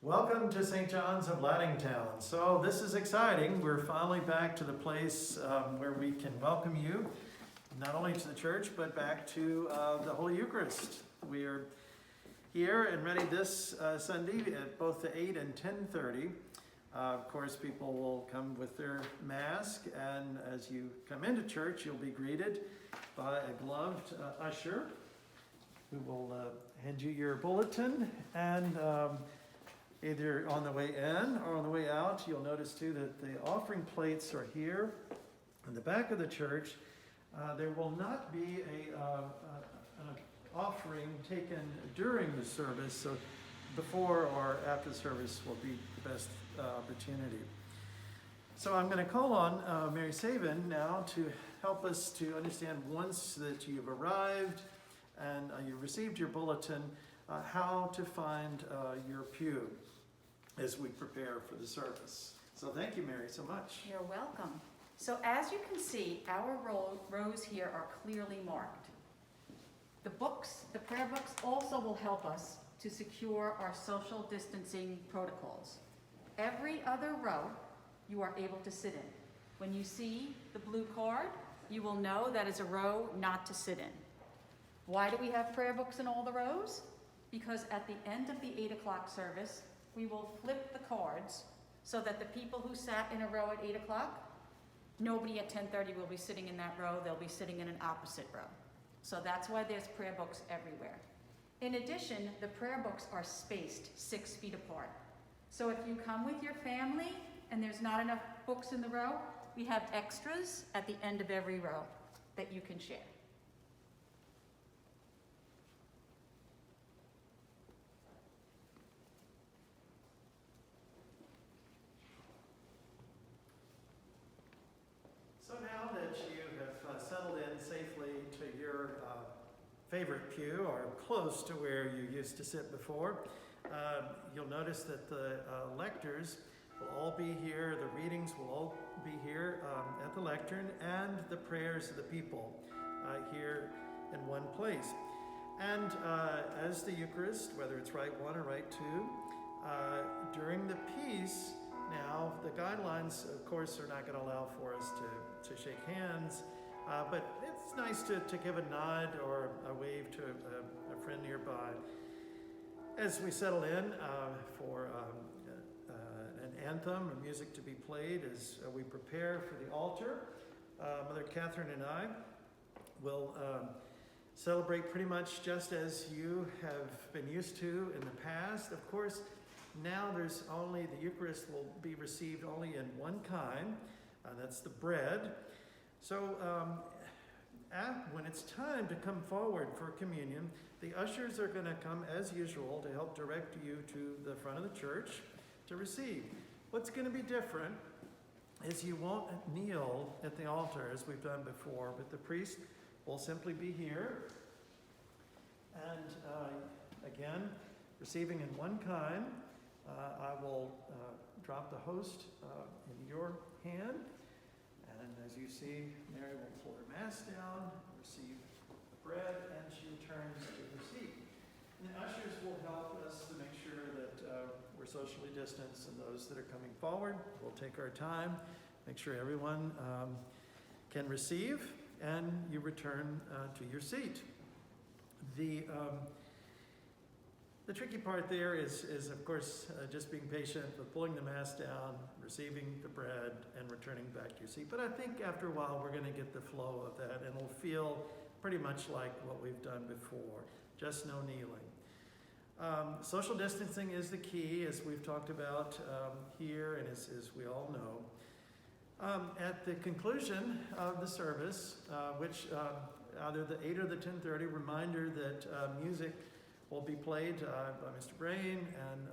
Welcome to St. John's of Lattingtown. So this is exciting. We're finally back to the place where we can welcome you, not only to the church, but back to the Holy Eucharist. We are here and ready this Sunday at both the 8 and 10:30. Of course, people will come with their mask, and as you come into church, you'll be greeted by a gloved usher who will hand you your bulletin, and either on the way in or on the way out, you'll notice too that the offering plates are here in the back of the church. There will not be an offering taken during the service, so before or after the service will be the best opportunity. So I'm going to call on Mary Sabin now to help us to understand, once that you've arrived and you've received your bulletin, how to find your pew as we prepare for the service. So thank you, Mary, so much. You're welcome. So as you can see, our rows here are clearly marked. The prayer books also will help us to secure our social distancing protocols. Every other row you are able to sit in. When you see the blue card, you will know that is a row not to sit in. Why do we have prayer books in all the rows? Because at the end of the 8 o'clock service, we will flip the cards so that the people who sat in a row at 8 o'clock, nobody at 10:30 will be sitting in that row, they'll be sitting in an opposite row. So that's why there's prayer books everywhere. In addition, the prayer books are spaced 6 feet apart. So if you come with your family and there's not enough books in the row, we have extras at the end of every row that you can share. So now that you have settled in safely to your favorite pew, or close to where you used to sit before, you'll notice that the lectors will all be here, the readings will all be here at the lectern, and the prayers of the people here in one place. And as the Eucharist, whether it's Rite 1 or Rite 2, during the peace, now, the guidelines, of course, are not going to allow for us to shake hands, but it's nice to give a nod or a wave to a friend nearby. As we settle in for an anthem or music to be played, as we prepare for the altar, Mother Catherine and I will celebrate pretty much just as you have been used to in the past. Of course, now there's only, the Eucharist will be received only in one kind, that's the bread. So when it's time to come forward for communion, the ushers are going to come as usual to help direct you to the front of the church to receive. What's going to be different is you won't kneel at the altar as we've done before, but the priest will simply be here. And again, receiving in one kind, I will drop the host in your hand, and as you see, Mary will pull her mask down, receive the bread, and she returns to her seat. And the ushers will help us to make sure that we're socially distanced, and those that are coming forward, we'll take our time, make sure everyone can receive, and you return to your seat. The tricky part there is of course, just being patient with pulling the mask down, receiving the bread, and returning back to your seat. But I think after a while, we're going to get the flow of that, and it'll feel pretty much like what we've done before, just no kneeling. Social distancing is the key, as we've talked about here, and as we all know. At the conclusion of the service, which either the 8 or the 10:30, reminder that music will be played by Mr. Brain and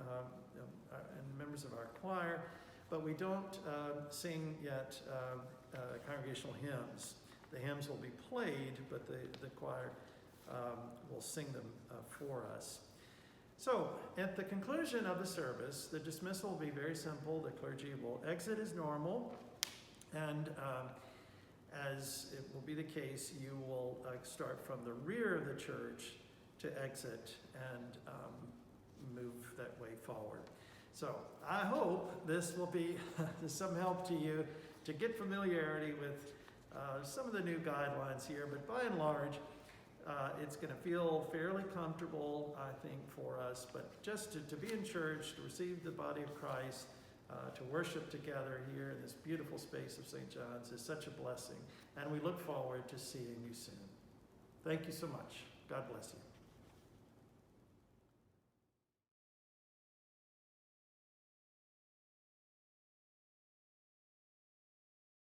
members of our choir, but we don't sing yet congregational hymns. The hymns will be played, but the choir will sing them for us. So, at the conclusion of the service, the dismissal will be very simple. The clergy will exit as normal, and as it will be the case, you will start from the rear of the church to exit and move that way forward. So I hope this will be some help to you to get familiarity with some of the new guidelines here, but by and large, it's going to feel fairly comfortable, I think, for us. But just to be in church, to receive the body of Christ, to worship together here in this beautiful space of St. John's is such a blessing. And we look forward to seeing you soon. Thank you so much. God bless you.